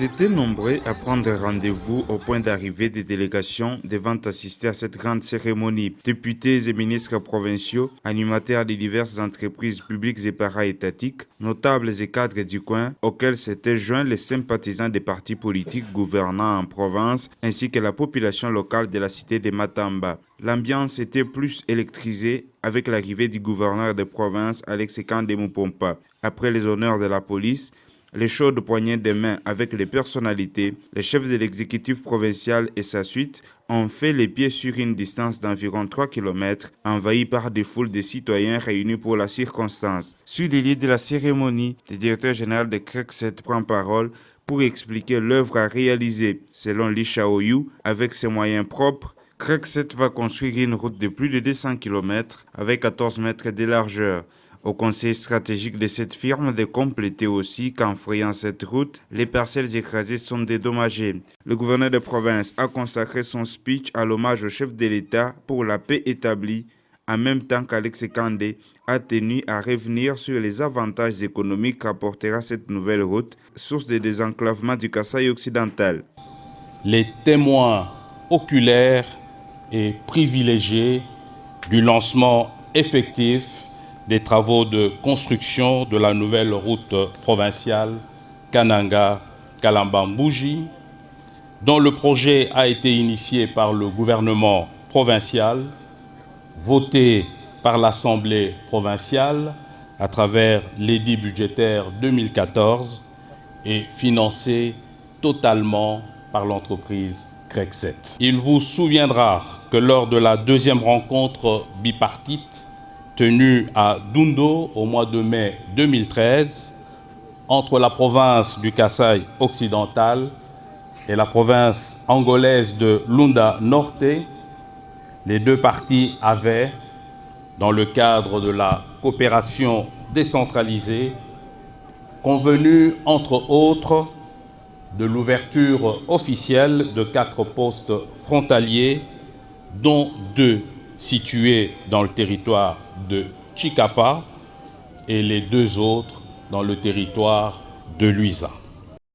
Ils étaient nombreux à prendre rendez-vous au point d'arrivée des délégations devant assister à cette grande cérémonie. Députés et ministres provinciaux, animateurs des diverses entreprises publiques et para-étatiques, notables et cadres du coin, auxquels s'étaient joints les sympathisants des partis politiques gouvernants en province, ainsi que la population locale de la cité de Matamba. L'ambiance était plus électrisée avec l'arrivée du gouverneur de province, Alex Kande Mupompa. Après les honneurs de la police, les chaudes poignées de main avec les personnalités, le chef de l'exécutif provincial et sa suite ont fait les pieds sur une distance d'environ 3 km, envahis par des foules de citoyens réunis pour la circonstance. Sur les lieux de la cérémonie, le directeur général de CREC7 prend parole pour expliquer l'œuvre à réaliser. Selon Li Shaoyu, avec ses moyens propres, CREC7 va construire une route de plus de 200 km avec 14 mètres de largeur. Au conseil stratégique de cette firme de compléter aussi qu'en frayant cette route, les parcelles écrasées sont dédommagées. Le gouverneur de province a consacré son speech à l'hommage au chef de l'État pour la paix établie, en même temps qu'Alex Kande a tenu à revenir sur les avantages économiques qu'apportera cette nouvelle route, source de désenclavement du Kasaï occidental. Les témoins oculaires et privilégiés du lancement effectif des travaux de construction de la nouvelle route provinciale Kananga-Kalamba-Mbouji, dont le projet a été initié par le gouvernement provincial, voté par l'Assemblée provinciale à travers l'édit budgétaire 2014 et financé totalement par l'entreprise CREC7. Il vous souviendra que lors de la deuxième rencontre bipartite tenue à Dundo au mois de mai 2013 entre la province du Kasaï occidental et la province angolaise de Lunda Norte, les deux parties avaient, dans le cadre de la coopération décentralisée, convenu entre autres de l'ouverture officielle de 4 postes frontaliers, dont 2 situés dans le territoire de Chikapa et les 2 autres dans le territoire de Luisa.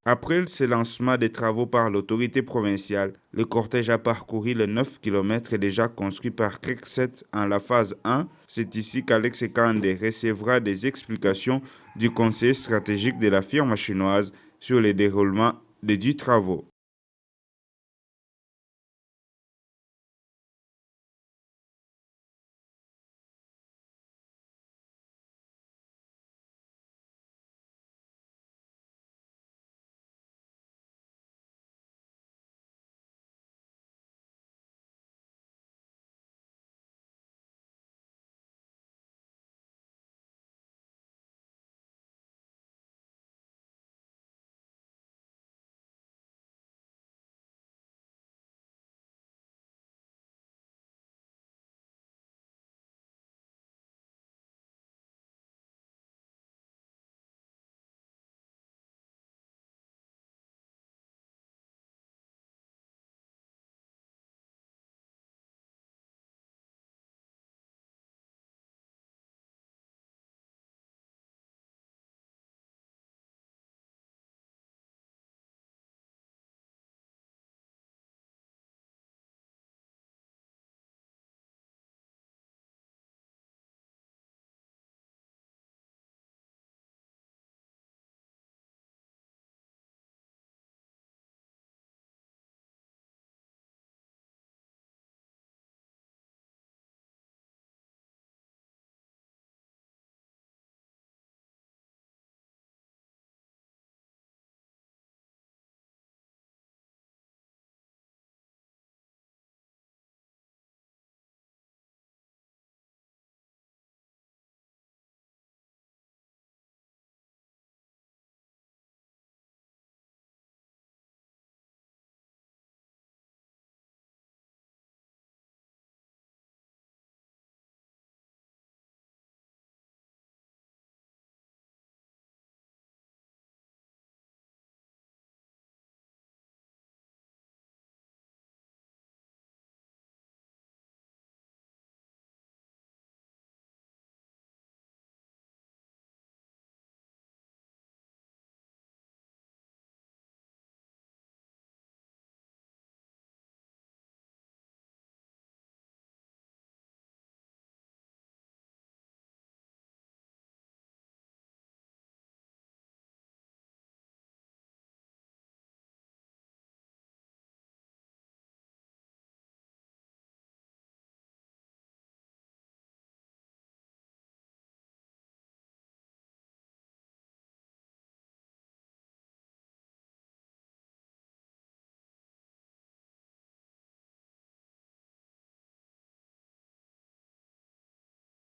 Après ce lancement des travaux par l'autorité provinciale, le cortège a parcouru les 9 km déjà construits par CREC7 en la phase 1. C'est ici qu'Alex Kande recevra des explications du conseiller stratégique de la firme chinoise sur le déroulement des 10 travaux.